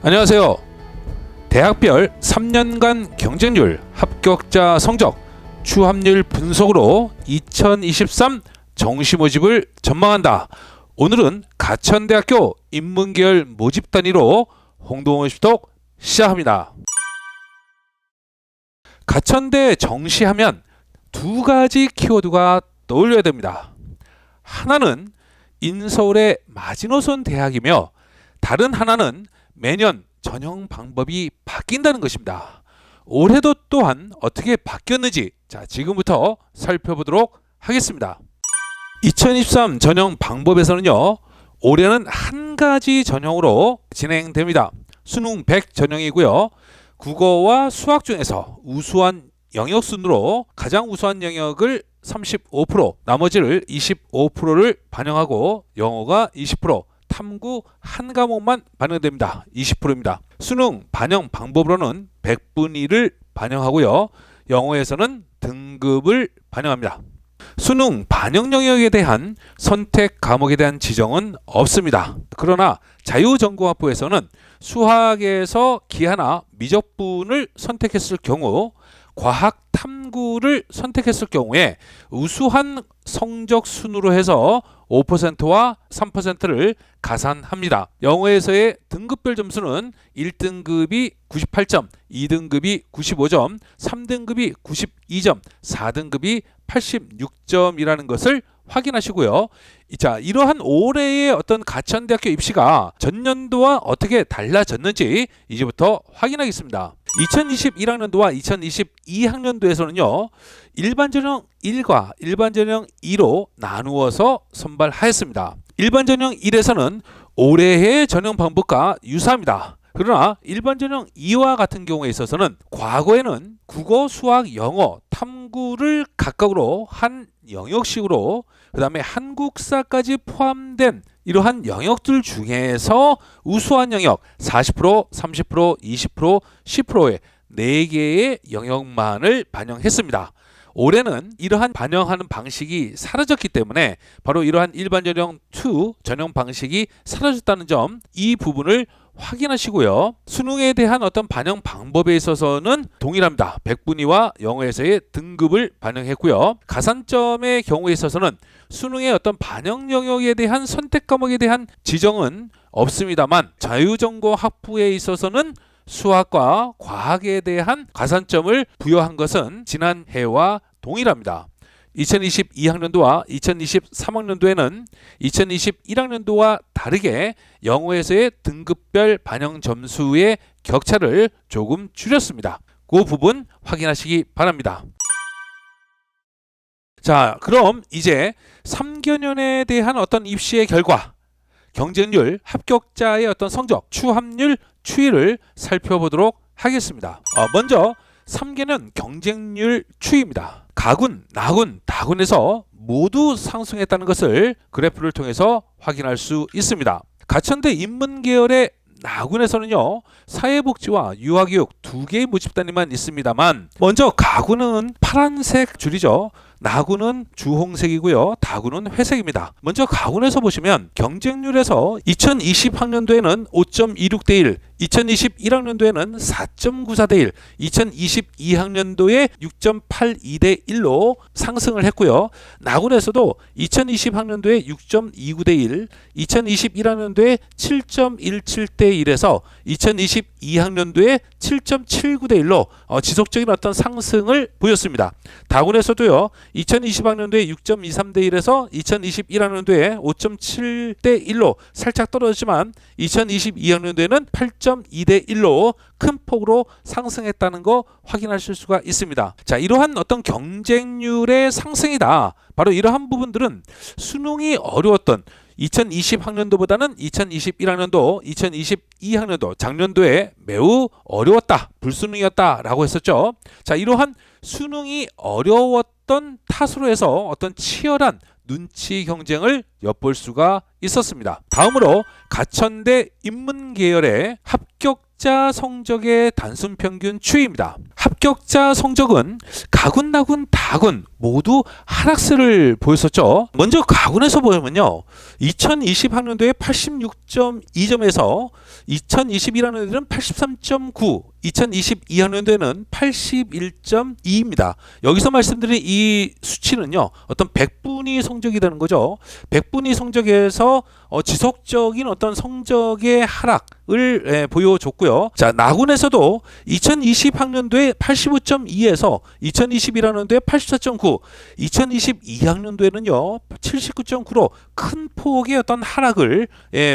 안녕하세요. 대학별 3년간 경쟁률 합격자 성적 추합률 분석으로 2023 정시 모집을 전망한다. 오늘은 가천대학교 인문계열 모집 단위로 홍동호 시톡 시작합니다. 가천대 정시하면 두 가지 키워드가 떠올려야 됩니다. 하나는 인서울의 마지노선 대학이며 다른 하나는 매년 전형 방법이 바뀐다는 것입니다. 올해도 또한 어떻게 바뀌었는지 지금부터 살펴보도록 하겠습니다. 2023 전형 방법에서는요, 올해는 한 가지 전형으로 진행됩니다. 수능 100 전형이고요. 국어와 수학 중에서 우수한 영역 순으로 가장 우수한 영역을 35%, 나머지를 25%를 반영하고 영어가 20%, 탐구 한 과목만 반영됩니다. 20%입니다. 수능 반영 방법으로는 100분의 1을 반영하고요. 영어에서는 등급을 반영합니다. 수능 반영 영역에 대한 선택 과목에 대한 지정은 없습니다. 그러나 자유전공학부에서는 수학에서 기하나 미적분을 선택했을 경우, 과학 탐구를 선택했을 경우에 우수한 성적 순으로 해서 5%와 3%를 가산합니다. 영어에서의 등급별 점수는 1등급이 98점, 2등급이 95점, 3등급이 92점, 4등급이 86점이라는 것을 확인하시고요. 자, 이러한 올해의 어떤 가천대학교 입시가 전년도와 어떻게 달라졌는지 이제부터 확인하겠습니다. 2021학년도와 2022학년도에서는요, 일반전형 1과 일반전형 2로 나누어서 선발하였습니다. 일반전형 1에서는 올해의 전형 방법과 유사합니다. 그러나 일반전형 2와 같은 경우에 있어서는 과거에는 국어, 수학, 영어, 탐구를 각각으로 한 영역식으로, 그 다음에 한국사까지 포함된 이러한 영역들 중에서 우수한 영역 40%, 30%, 20%, 10%의 4개의 영역만을 반영했습니다. 올해는 이러한 반영하는 방식이 사라졌기 때문에 바로 이러한 일반전형 2 전형 방식이 사라졌다는 점, 이 부분을 확인하시고요. 수능에 대한 어떤 반영 방법에 있어서는 동일합니다. 100분위와 영어에서의 등급을 반영했고요. 가산점의 경우에 있어서는 수능의 어떤 반영 영역에 대한 선택 과목에 대한 지정은 없습니다만, 자유전공학부에 있어서는 수학과 과학에 대한 가산점을 부여한 것은 지난 해와 동일합니다. 2022학년도와 2023학년도에는 2021학년도와 다르게 영어에서의 등급별 반영 점수의 격차를 조금 줄였습니다. 그 부분 확인하시기 바랍니다. 자, 그럼 이제 3개년에 대한 어떤 입시의 결과, 경쟁률, 합격자의 어떤 성적, 추합률, 추이를 살펴보도록 하겠습니다. 먼저 3개년 경쟁률 추이입니다. 가군, 나군, 다군에서 모두 상승했다는 것을 그래프를 통해서 확인할 수 있습니다. 가천대 인문계열의 나군에서는요, 사회복지와 유아교육 두 개의 모집단위만 있습니다만, 먼저 가군은 파란색 줄이죠. 나군은 주홍색이고요. 다군은 회색입니다. 먼저 가군에서 보시면 경쟁률에서 2020학년도에는 5.26대 1, 2021학년도에는 4.94대 1, 2022학년도에 6.82대 1로 상승을 했고요. 나군에서도 2020학년도에 6.29대 1, 2021학년도에 7.17대 1에서 2022학년도에 7.79대 1로 지속적인 어떤 상승을 보였습니다. 다군에서도요, 2020학년도에 6.23대 1에서 2021학년도에 5.7대 1로 살짝 떨어졌지만 2022학년도에는 8.2대 1로 큰 폭으로 상승했다는 거 확인하실 수가 있습니다. 자, 이러한 어떤 경쟁률의 상승이다. 바로 이러한 부분들은 수능이 어려웠던 2020학년도보다는 2021학년도, 2022학년도, 작년도에 매우 어려웠다, 불수능이었다 라고 했었죠. 자, 이러한 수능이 어려웠던 탓으로 해서 어떤 치열한 눈치 경쟁을 엿볼 수가 있었습니다. 다음으로 가천대 인문계열의 합격자 성적의 단순 평균 추이입니다. 합격자 성적은 가군, 나군, 다군 모두 하락세를 보였었죠. 먼저 가군에서 보면요, 2020학년도에 86.2점에서 2021학년도에는 83.9, 2022학년도에는 81.2입니다. 여기서 말씀드린 이 수치는요, 어떤 백분위 성적이라는 거죠. 백분위 성적에서 지속적인 어떤 성적의 하락을 보여줬고요. 자, 나군에서도 2020학년도에 85.2에서 2021학년도에 84.9, 2022학년도에는요 79.9로 큰 폭의 어떤 하락을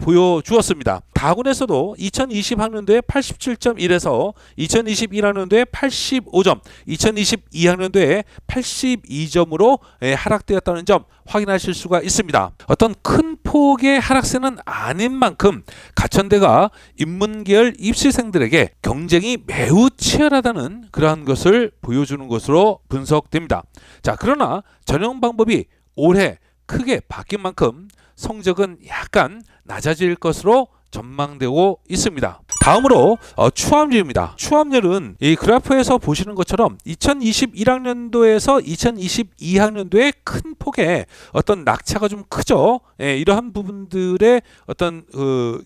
보여주었습니다. 다군에서도 2020학년도에 87.1에서 2021학년도에 85점, 2022학년도에 82점으로 하락되었다는 점 확인하실 수가 있습니다. 어떤 큰 폭의 하락세는 아닌 만큼 가천대가 인문계열 입시생들에게 경쟁이 매우 치열하다는 그러한 것을 보여주는 것으로 분석됩니다. 자, 그러나 전형 방법이 올해 크게 바뀐 만큼 성적은 약간 낮아질 것으로 전망되고 있습니다. 다음으로 추함률입니다. 추함률은 이 그래프에서 보시는 것처럼 2021학년도에서 2022학년도에 큰 폭의 어떤 낙차가 좀 크죠. 이러한 부분들의 어떤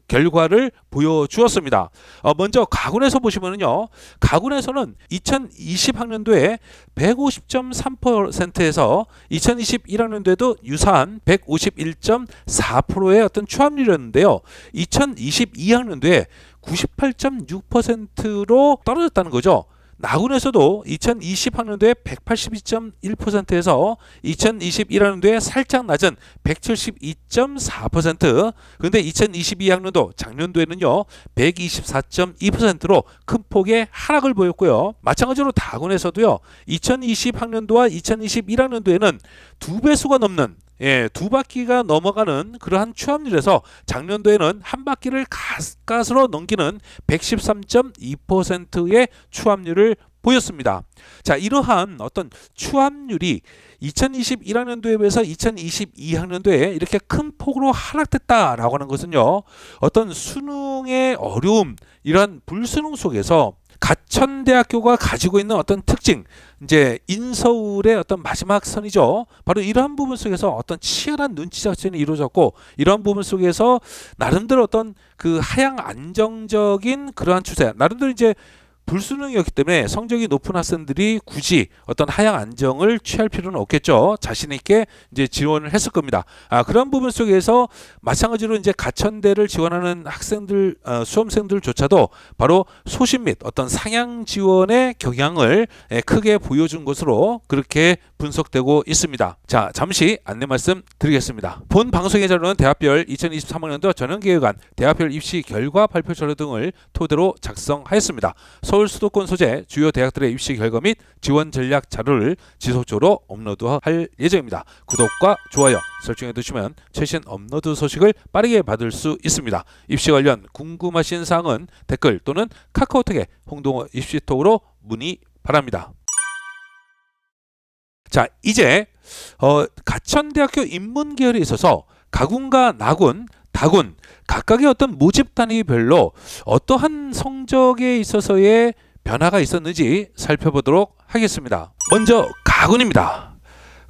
결과를 보여주었습니다. 먼저 가군에서 보시면요, 가군에서는 2020학년도에 150.3%에서 2021학년도에도 유사한 151.4%의 어떤 추함률이었는데요. 2022학년도에 98.6%로 떨어졌다는 거죠. 나군에서도 2020학년도에 182.1%에서 2021학년도에 살짝 낮은 172.4%, 그런데 2022학년도 작년도에는요 124.2%로 큰 폭의 하락을 보였고요. 마찬가지로 다군에서도요 2020학년도와 2021학년도에는 2배수가 넘는 두 바퀴가 넘어가는 그러한 추함률에서 작년도에는 한 바퀴를 가스가스로 넘기는 113.2%의 추함률을 보였습니다. 자, 이러한 어떤 추함률이 2021학년도에 비해서 2022학년도에 이렇게 큰 폭으로 하락됐다라고 하는 것은요, 어떤 수능의 어려움, 이러한 불수능 속에서 가천대학교가 가지고 있는 어떤 특징, 이제 인서울의 어떤 마지막 선이죠. 바로 이러한 부분 속에서 어떤 치열한 눈치 작전이 이루어졌고, 이러한 부분 속에서 나름대로 어떤 그 하향 안정적인 그러한 추세, 나름대로 이제 불수능이었기 때문에 성적이 높은 학생들이 굳이 어떤 하향 안정을 취할 필요는 없겠죠. 자신 있게 이제 지원을 했을 겁니다. 그런 부분 속에서 마찬가지로 이제 가천대를 지원하는 학생들, 수험생들조차도 바로 소신 및 어떤 상향 지원의 경향을 크게 보여준 것으로 그렇게 분석되고 있습니다. 자, 잠시 안내 말씀 드리겠습니다. 본 방송의 자료는 대학별 2023학년도 전형계획안, 대학별 입시 결과 발표 자료 등을 토대로 작성하였습니다. 서울 수도권 소재 주요 대학들의 입시 결과 및 지원 전략 자료를 지속적으로 업로드할 예정입니다. 구독과 좋아요 설정해 두시면 최신 업로드 소식을 빠르게 받을 수 있습니다. 입시 관련 궁금하신 사항은 댓글 또는 카카오톡에 홍동호 입시톡으로 문의 바랍니다. 자, 이제 가천대학교 인문계열에 있어서 가군과 나군, 다군 각각의 어떤 모집 단위별로 어떠한 성적에 있어서의 변화가 있었는지 살펴보도록 하겠습니다. 먼저 가군입니다.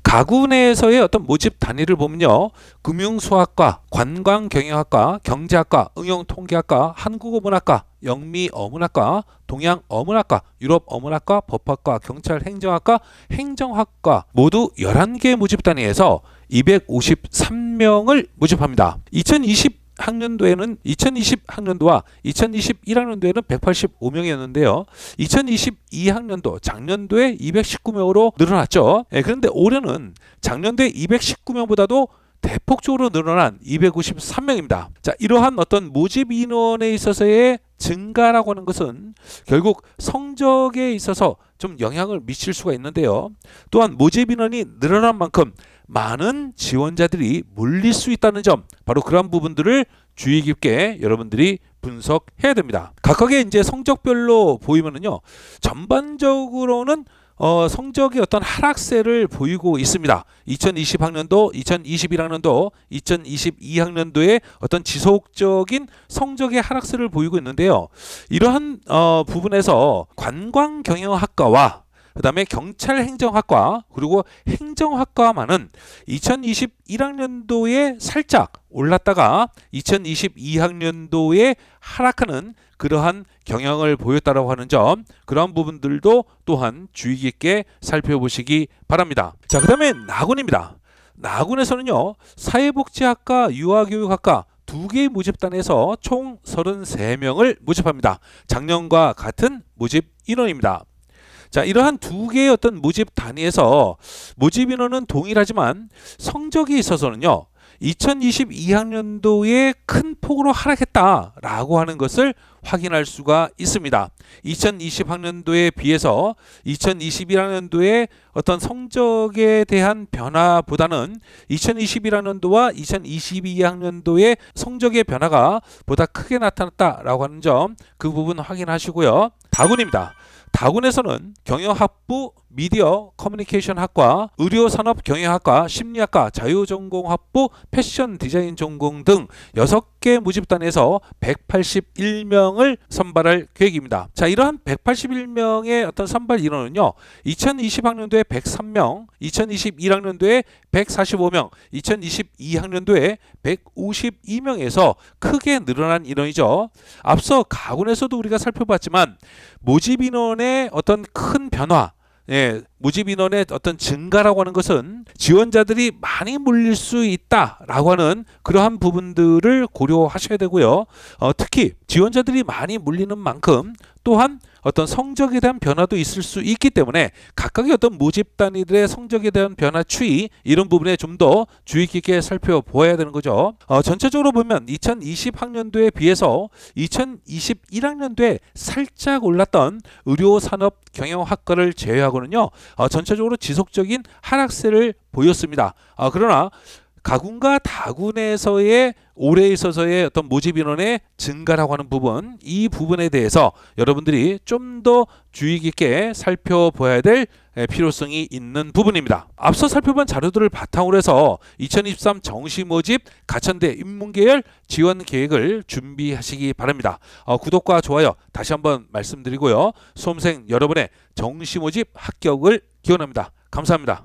가군에서의 어떤 모집 단위를 보면요, 금융수학과, 관광경영학과, 경제학과, 응용통계학과, 한국어문학과, 영미어문학과, 동양어문학과, 유럽어문학과, 법학과, 경찰행정학과, 행정학과 모두 11개 모집 단위에서 253명을 모집합니다. 2020학년도와 2021학년도에는 185명이었는데요. 2022학년도 작년도에 219명으로 늘어났죠. 그런데 올해는 작년도에 219명보다도 대폭적으로 늘어난 253명입니다. 자, 이러한 어떤 모집 인원에 있어서의 증가라고 하는 것은 결국 성적에 있어서 좀 영향을 미칠 수가 있는데요. 또한 모집 인원이 늘어난 만큼 많은 지원자들이 몰릴 수 있다는 점, 바로 그런 부분들을 주의 깊게 여러분들이 분석해야 됩니다. 각각의 이제 성적별로 보이면은요, 전반적으로는 성적의 어떤 하락세를 보이고 있습니다. 2020학년도, 2021학년도, 2022학년도에 어떤 지속적인 성적의 하락세를 보이고 있는데요. 이러한 부분에서 관광경영학과와 그다음에 경찰행정학과 그리고 행정학과만은 2021학년도에 살짝 올랐다가 2022학년도에 하락하는 그러한 경향을 보였다라고 하는 점, 그러한 부분들도 또한 주의 깊게 살펴보시기 바랍니다. 자, 그다음에 나군입니다. 나군에서는요, 사회복지학과, 유아교육학과 두 개의 모집단에서 총 33명을 모집합니다. 작년과 같은 모집 인원입니다. 자, 이러한 두 개의 어떤 모집 단위에서 모집 인원은 동일하지만 성적이 있어서는요, 2022학년도에 큰 폭으로 하락했다라고 하는 것을 확인할 수가 있습니다. 2020학년도에 비해서 2021학년도에 어떤 성적에 대한 변화보다는 2021학년도와 2022학년도의 성적의 변화가 보다 크게 나타났다라고 하는 점, 그 부분 확인하시고요. 다군입니다. 다군에서는 경영학부, 미디어 커뮤니케이션 학과, 의료산업 경영학과, 심리학과, 자유전공학부, 패션 디자인 전공 등 6개 모집단에서 181명을 선발할 계획입니다. 자, 이러한 181명의 어떤 선발 인원은요, 2020학년도에 103명, 2021학년도에 145명, 2022학년도에 152명에서 크게 늘어난 인원이죠. 앞서 가군에서도 우리가 살펴봤지만 모집 인원의 어떤 큰 변화, 모집 인원의 어떤 증가라고 하는 것은 지원자들이 많이 몰릴 수 있다라고 하는 그러한 부분들을 고려하셔야 되고요. 특히 지원자들이 많이 몰리는 만큼 또한 어떤 성적에 대한 변화도 있을 수 있기 때문에 각각의 어떤 모집 단위들의 성적에 대한 변화 추이, 이런 부분에 좀 더 주의 깊게 살펴보아야 되는 거죠. 전체적으로 보면 2020학년도에 비해서 2021학년도에 살짝 올랐던 의료산업경영학과를 제외하고는요, 전체적으로 지속적인 하락세를 보였습니다. 그러나 가군과 다군에서의 올해 있어서의 어떤 모집 인원의 증가라고 하는 부분, 이 부분에 대해서 여러분들이 좀 더 주의 깊게 살펴봐야 될 필요성이 있는 부분입니다. 앞서 살펴본 자료들을 바탕으로 해서 2023 정시 모집 가천대 인문계열 지원 계획을 준비하시기 바랍니다. 구독과 좋아요 다시 한번 말씀드리고요. 수험생 여러분의 정시 모집 합격을 기원합니다. 감사합니다.